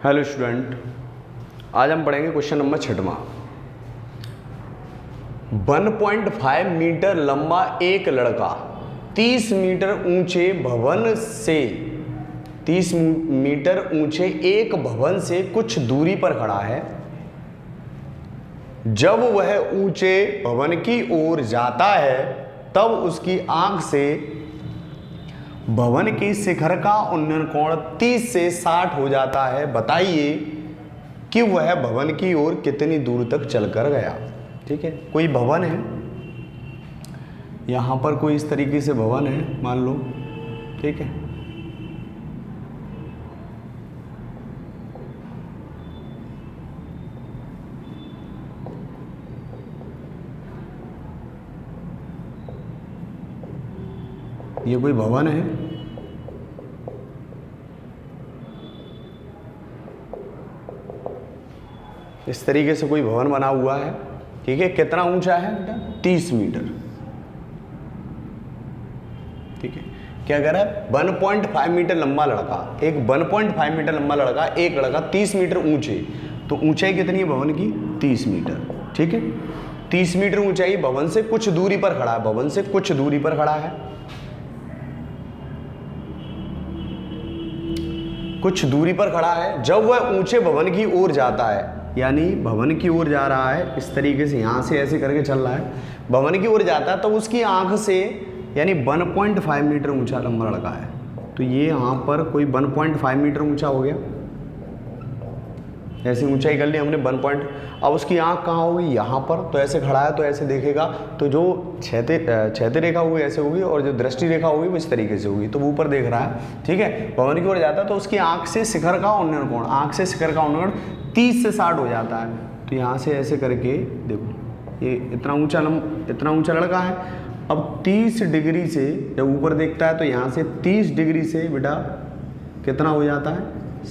Hello student, आज हम पढ़ेंगे क्वेश्चन नंबर 6वां। 1.5 मीटर लंबा एक लड़का 30 मीटर ऊंचे भवन से 30 मीटर ऊंचे एक भवन से कुछ दूरी पर खड़ा है। जब वह ऊंचे भवन की ओर जाता है तब उसकी आंख से भवन की शिखर का उन्नयन कोण 30 से 60 हो जाता है। बताइए कि वह भवन की ओर कितनी दूर तक चलकर गया। ठीक है, कोई भवन है, यहां पर कोई इस तरीके से भवन है मान लो। ठीक है, ये कोई भवन है। इस तरीके से कोई भवन बना हुआ है। ठीक है, कितना ऊंचा है बेटा? 30 मीटर। ठीक है, क्या कह रहा है? 1.5 मीटर लंबा लड़का, एक 1.5 मीटर लंबा लड़का, एक लड़का 30 मीटर ऊंचे। तो ऊंचाई कितनी है भवन की? 30 मीटर। ठीक है, 30 मीटर ऊंचाई भवन से कुछ दूरी पर खड़ा है। भवन से कुछ दूरी पर खड़ा है, कुछ दूरी पर खड़ा है। जब वह ऊंचे भवन की ओर जाता है, यानी भवन की ओर जा रहा है, इस तरीके से यहां से ऐसे करके चल रहा है, भवन की ओर जाता है, तो उसकी आंख से, यानी 1.5 मीटर ऊंचा लंबा लड़का है, तो ये यहां पर कोई 1.5 मीटर ऊंचा हो गया। ऐसी ऊंचाई कर ली हमने 1 अब उसकी आंख कहाँ होगी? यहाँ पर। तो ऐसे खड़ा है तो ऐसे देखेगा, तो जो क्षैतिज रेखा होगी ऐसे होगी, और जो दृष्टि रेखा होगी वो इस तरीके से होगी। तो वो ऊपर देख रहा है। ठीक है, भवन की ओर जाता है तो उसकी आंख से शिखर का उन्नयन कोण, आंख से शिखर का उन्नयन 30 से 60 हो जाता है। तो यहाँ से ऐसे करके देखो, ये इतना ऊंचा लड़का है। अब 30 डिग्री से जब ऊपर देखता है तो यहाँ से 30 डिग्री से बेटा कितना हो जाता है?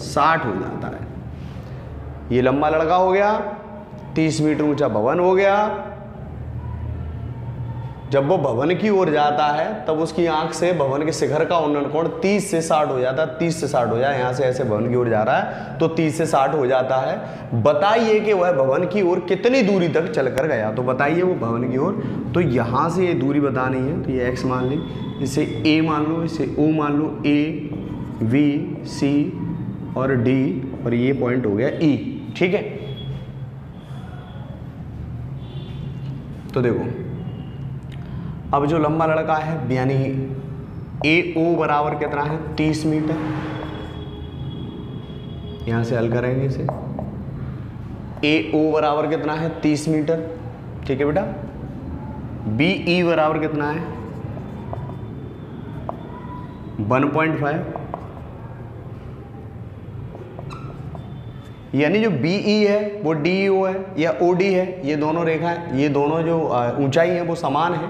60 हो जाता है। ये लंबा लड़का हो गया, 30 मीटर ऊंचा भवन हो गया। जब वो भवन की ओर जाता है तब उसकी आंख से भवन के शिखर का उन्नयन कोण 30 से 60 हो जाता है। 30 से 60 हो जाए, यहाँ से ऐसे भवन की ओर जा रहा है तो 30 से 60 हो जाता है। बताइए कि वह भवन की ओर कितनी दूरी तक चलकर गया। तो बताइए वो भवन की ओर, तो यहाँ से ये दूरी बतानी है। तो ये x मान ली, इसे a मान लो, इसे o मान लो, a, v, c और d, और ये पॉइंट हो गया e। ठीक है, तो देखो अब जो लंबा लड़का है, यानी AO बराबर कितना है? 30 मीटर। यहां से हल करेंगे इसे। AO बराबर कितना है? 30 मीटर। ठीक है बेटा, BE बराबर कितना है? 1.5। यानी जो BE है वो DO है या OD है, ये दोनों रेखाएं, ये दोनों जो ऊंचाई है वो समान है।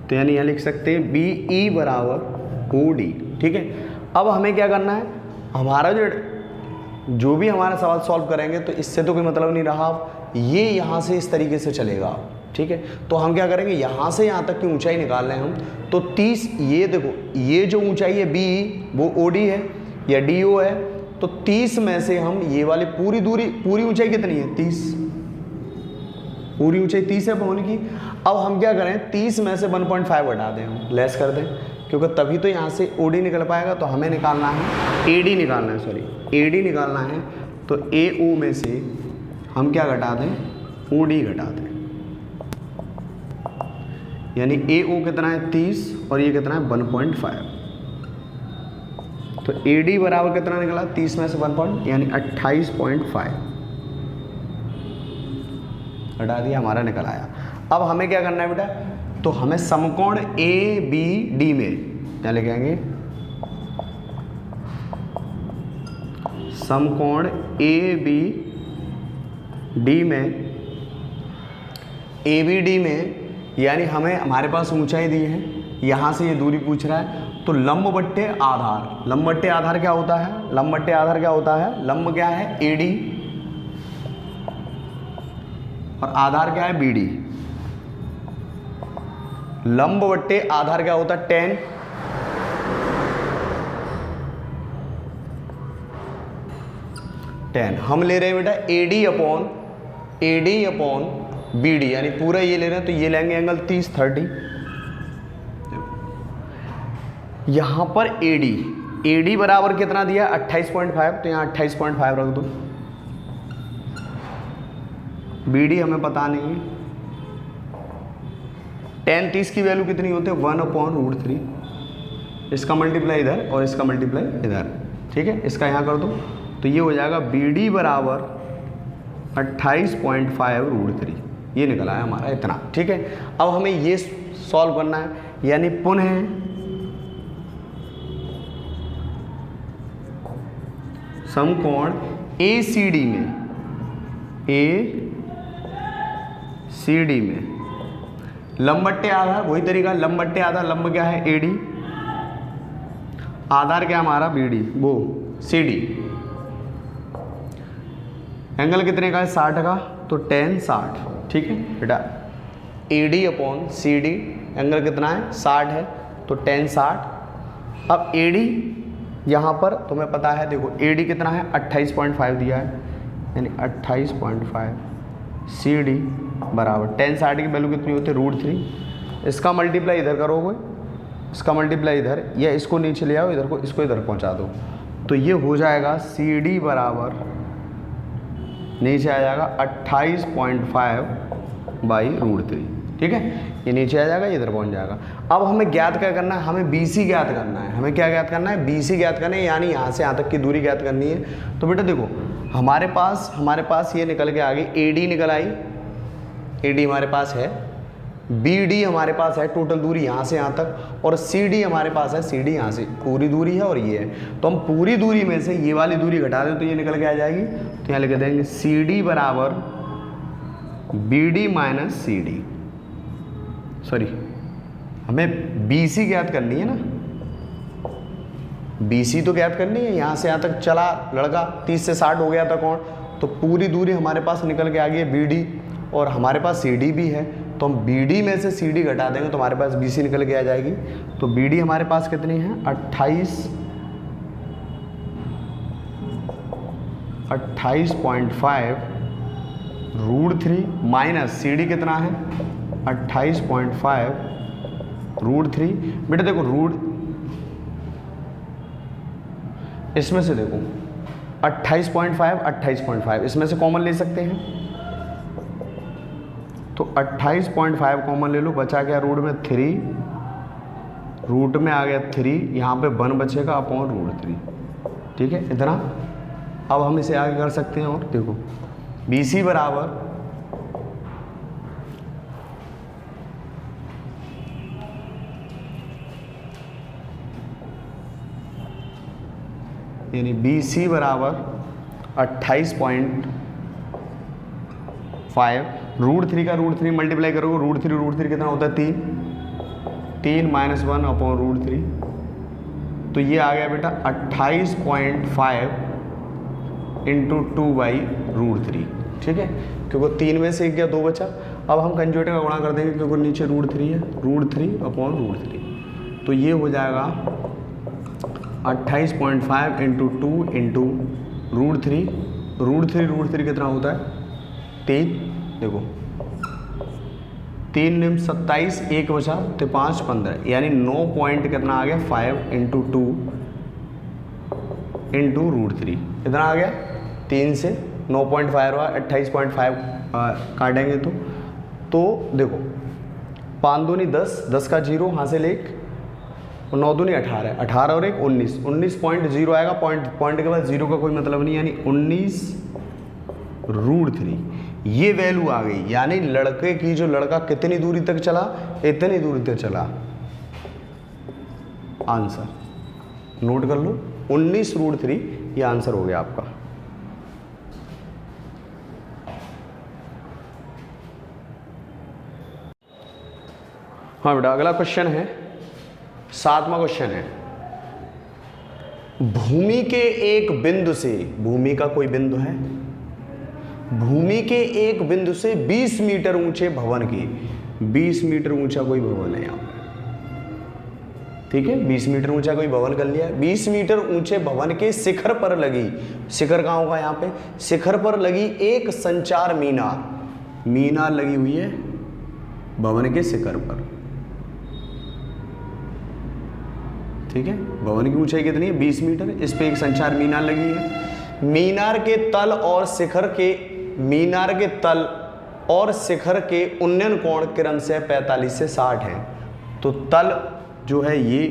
तो यानी यहाँ लिख सकते हैं BE बराबर OD। ठीक है, अब हमें क्या करना है? हमारा जो भी हमारा सवाल सॉल्व करेंगे तो इससे तो कोई मतलब नहीं रहा। ये यहाँ से इस तरीके से चलेगा। ठीक है, तो हम क्या करेंगे? यहाँ से यहाँ तक की ऊंचाई निकाल रहे हैं हम। तो 30, ये देखो, ये जो ऊंचाई है BE वो OD है या DO है। तो 30 में से हम ये वाली पूरी दूरी, पूरी ऊंचाई कितनी है? 30। पूरी ऊंचाई 30 है भवन की। अब हम क्या करें? 30 में से 1.5 हटा दें, हम लेस कर दें, क्योंकि तभी तो यहाँ से OD निकल पाएगा। तो हमें निकालना है AD निकालना है, सॉरी AD निकालना है। तो AO में से हम क्या घटा दें? OD घटा दें। यानी AO कितना है? 30, और ये कितना है? 1.5। तो AD बराबर कितना निकला? 30 में से 1 यानी 28.5 हटा दिया, हमारा निकल आया। अब हमें क्या करना है बेटा? तो हमें समकोण ABD में क्या लिखेंगे? समकोण ABD में यानी हमें, हमारे पास ऊंचाई दी है, यहाँ से ये दूरी पूछ रहा है। तो लंब बट्टे आधार, लंब बट्टे आधार क्या होता है? लंब बट्टे आधार क्या होता है? लंब क्या है? AD, और आधार क्या है? BD। लंब बट्टे आधार क्या होता है? 10। 10। हम ले रहे हैं बेटा AD अपॉन BD, यानी पूरा ये ले रहे हैं तो ये लेंगे एंगल 30 30। यहाँ पर AD बराबर कितना दिया 28.5, तो यहाँ 28.5 रख दो। BD हमें पता नहीं है। tan 30 की वैल्यू कितनी होती है 1/√3। इसका मल्टीप्लाई इधर और इसका मल्टीप्लाई इधर, ठीक है। इसका यहाँ कर दो तो ये हो जाएगा BD बराबर 28.5√3। ये निकला है हमारा इतना, ठीक है। अब हमें ये सॉल्व करना है, यानी पुनः समकोण ACD में लंब बट्टे आधार, वही तरीका, लंब बट्टे आधार, लंब क्या है AD, आधार क्या हमारा BD, वो CD। एंगल कितने का है 60 का, तो tan 60, ठीक है बेटा। AD अपॉन CD एंगल कितना है 60 है, तो tan 60। अब AD यहाँ पर तुम्हें पता है, देखो AD कितना है 28.5 दिया है, यानी 28.5 CD बराबर tan 60 की वैल्यू कितनी होती है √3। इसका मल्टीप्लाई इधर करोगे, इसका मल्टीप्लाई इधर, या इसको नीचे ले आओ, इधर को इसको इधर पहुँचा दो, तो ये हो जाएगा CD बराबर नीचे आ जाएगा 28.5/√3, ठीक है। ये नीचे आ जाएगा, ये इधर पहुंच जाएगा। अब हमें ज्ञात क्या करना है, हमें BC ज्ञात करना है। हमें क्या ज्ञात करना है, BC ज्ञात करना है, यानी यहाँ से यहाँ तक की दूरी ज्ञात करनी है। तो बेटा देखो हमारे पास ये निकल के आ गई AD निकल आई, AD हमारे पास है, BD हमारे पास है टोटल दूरी यहाँ से यहाँ तक, और CD हमारे पास है, CD यहाँ से पूरी दूरी है और ये है। तो हम पूरी दूरी में से ये वाली दूरी घटा दें तो ये निकल के आ जाएगी। तो यहाँ लिख देंगे CD बराबर BD माइनस CD, सॉरी हमें BC ज्ञात करनी है ना, BC तो ज्ञात करनी है। यहाँ से यहाँ तक चला लड़का, 30 से 60 हो गया था कोण, तो पूरी दूरी हमारे पास निकल के आ गई है BD, और हमारे पास CD भी है, तो हम BD में से CD घटा देंगे तो हमारे पास BC निकल के आ जाएगी। तो BD हमारे पास कितनी है 28.5√3 माइनस CD कितना है 28.5√3। बेटा देखो इसमें से देखो 28.5 इसमें से कॉमन ले सकते हैं, तो 28.5 कॉमन ले लो, बचा क्या रूट में 3, रूट में आ गया 3, यहाँ पे 1 बचेगा अपॉन √3, ठीक है इतना। अब हम इसे आगे कर सकते हैं, और देखो BC बराबर यानी BC बराबर 28.5 √3 का √3 मल्टीप्लाई करोगे, √3 कितना होता है 3 माइनस 1 अपॉन √3, तो ये आ गया बेटा 28.5 इंटू 2/√3, ठीक है। क्योंकि 3 में से 1 गया 2 बचा। अब हम कंज्यूगेट का गुणा कर देंगे क्योंकि नीचे √3 है, √3 अपॉन √3, तो ये हो जाएगा 28.5 इंटू 2 इंटू √3 कितना होता है 3, देखो 3 निम 27, 1 बचा तो 5 15, यानी 9 पॉइंट कितना आ गया 5 इंटू 2 इंटू √3 कितना आ गया 3 से 9.5 हुआ, 28.5 काटेंगे तो देखो 5 दूनी 10, 10 का 0 हासिल 1, 9 दूनी 18, 18 और 1 19, 19.0 आएगा। पॉइंट के बाद 0 का कोई मतलब नहीं, यानी 19√3 ये वैल्यू आ गई। यानी लड़के की जो लड़का कितनी दूरी तक चला, इतनी दूरी तक चला। आंसर नोट कर लो 19√3, ये आंसर हो गया आपका। हाँ बेटा अगला क्वेश्चन है, 7वां क्वेश्चन है, भूमि के एक बिंदु से, भूमि का कोई बिंदु है, भूमि के एक बिंदु से 20 मीटर ऊंचे भवन की, 20 मीटर ऊंचा कोई भवन है यहाँ ठीक है, 20 मीटर ऊंचा कोई भवन कर लिया। 20 मीटर ऊंचे भवन के शिखर पर लगी, शिखर कहाँ होगा यहाँ पे, शिखर पर लगी एक संचार मीनार, मीनार लगी हुई है भवन के शिखर पर, ठीक है। भवन की ऊंचाई कितनी है, 20 मीटर, इस पे एक संचार मीनार लगी है। मीनार के तल और शिखर के, मीनार के तल और शिखर के उन्नयन कोण क्रमशः 45 से 60 है। तो तल जो है ये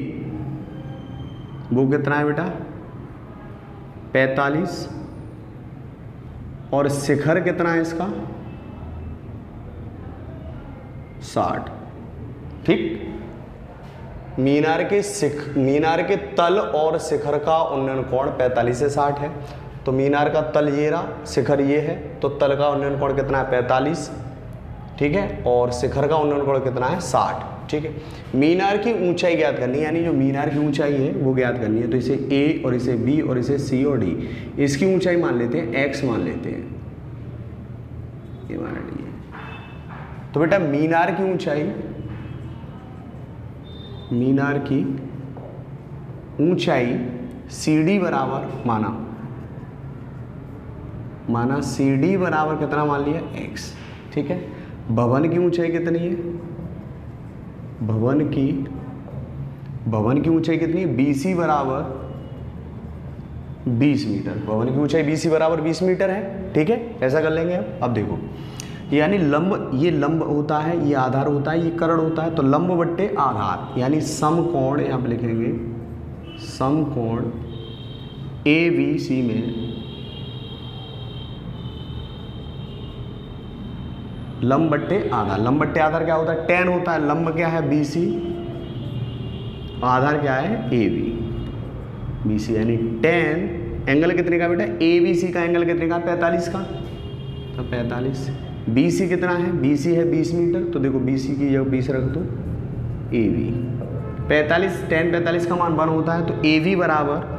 वो कितना है बेटा, 45, और शिखर कितना है इसका, 60, ठीक। मीनार के तल और शिखर का उन्नयन कोण 45 से 60 है। तो मीनार का तल ये रहा, शिखर ये है, तो तल का उन्नयन कोण कितना है, 45, ठीक है, और शिखर का उन्नयन कोण कितना है, 60, ठीक है। मीनार की ऊंचाई ज्ञात करनी है, यानी जो मीनार की ऊंचाई है वो ज्ञात करनी है। तो इसे ए और इसे बी और इसे सी और डी, इसकी ऊंचाई मान लेते हैं, x मान लेते हैं, ये मान लीजिए। तो बेटा मीनार की ऊंचाई, मीनार की ऊंचाई CD बराबर माना CD बराबर कितना मान लिया, x, ठीक है। भवन की ऊंचाई कितनी है, भवन की ऊंचाई कितनी है, BC बराबर 20 मीटर, भवन की ऊंचाई BC बराबर 20 मीटर है, ठीक है। ऐसा कर लेंगे अब देखो, यानी लंब, ये लंब होता है, ये आधार होता है, ये कर्ण होता है, तो लंब बट्टे आधार, यानी समकोण, यहाँ पे लिखेंगे समकोण ABC में लंब बट्टे आधार, लंब बट्टे आधार क्या होता है, tan होता है, लंब क्या है BC, आधार क्या है AB, BC, यानी tan एंगल कितने का बेटा, ABC का एंगल कितने का, 45 का, तो 45। BC कितना है, BC है 20 मीटर, तो देखो BC की जगह 20 रख दो, AB 45, tan 45 का मान 1 होता है, तो AB बराबर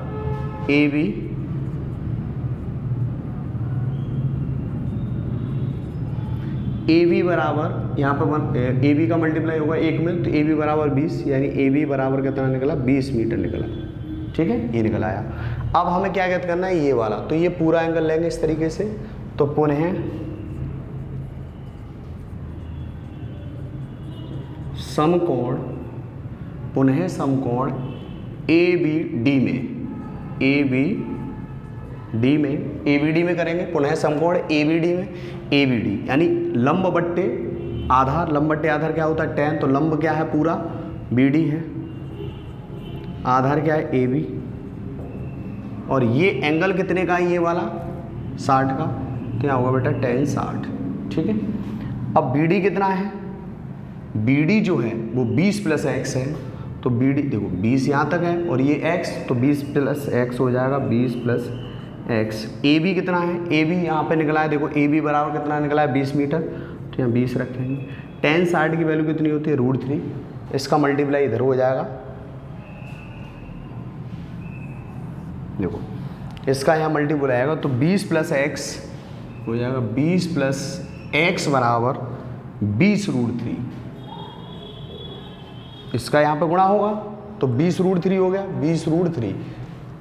AB बराबर यहाँ पर AB का मल्टीप्लाई होगा 1 में, तो AB बराबर 20, यानी AB बराबर कितना निकला, 20 मीटर निकला, ठीक है, ये निकल आया। अब हमें क्या ज्ञात करना है, ये वाला, तो ये पूरा एंगल लेंगे इस तरीके से, तो पुनः समकोण ABD में करेंगे, पुनः समकोण ABD में, ABD यानी लंब बट्टे आधार, लंब बट्टे आधार क्या होता है, tan, तो लंब क्या है पूरा BD है, आधार क्या है AB, और ये एंगल कितने का है, ये वाला 60 का, तो क्या होगा बेटा tan 60, ठीक है। अब BD कितना है, BD जो है वो 20 + x है, तो BD देखो 20 यहाँ तक है और ये x, तो 20 + x हो जाएगा 20 + x। AB कितना है, AB यहाँ पे निकला है, देखो AB बराबर कितना निकला है, 20 मीटर, तो यहाँ 20 रखेंगे। tan 60 की वैल्यू कितनी होती है, √3, इसका मल्टीप्लाई इधर हो जाएगा, देखो इसका यहाँ मल्टीप्लाई आएगा, तो 20 + x हो जाएगा, 20 + x बराबर 20 √3, इसका यहाँ पे गुणा होगा, तो 20 √3 हो गया, 20 √3,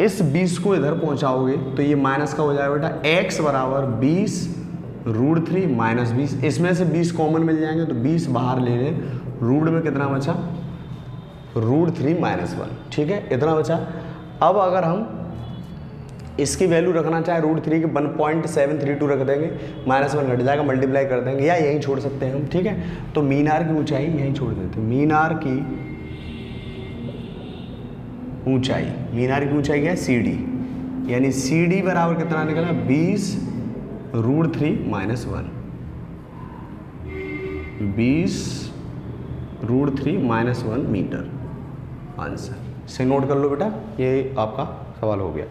इस 20 को इधर पहुँचाओगे तो ये माइनस का हो जाएगा बेटा, x बराबर 20 √3 - 20, इसमें से 20 कॉमन मिल जाएंगे, तो 20 बाहर ले लें, रूट में कितना बचा, √3 - 1, ठीक है, इतना बचा। अब अगर हम इसकी वैल्यू रखना चाहे √3 की 1.732 रख देंगे, -1 घट जाएगा, मल्टीप्लाई कर देंगे, या यहीं छोड़ सकते हैं हम, ठीक है। तो मीनार की ऊंचाई यहीं छोड़ देते हैं, मीनार की ऊंचाई क्या है, CD, यानी CD बराबर कितना निकला, 20 √3 - 1, 20 √3 - 1 मीटर, आंसर। इसे नोट कर लो बेटा, ये आपका सवाल हो गया।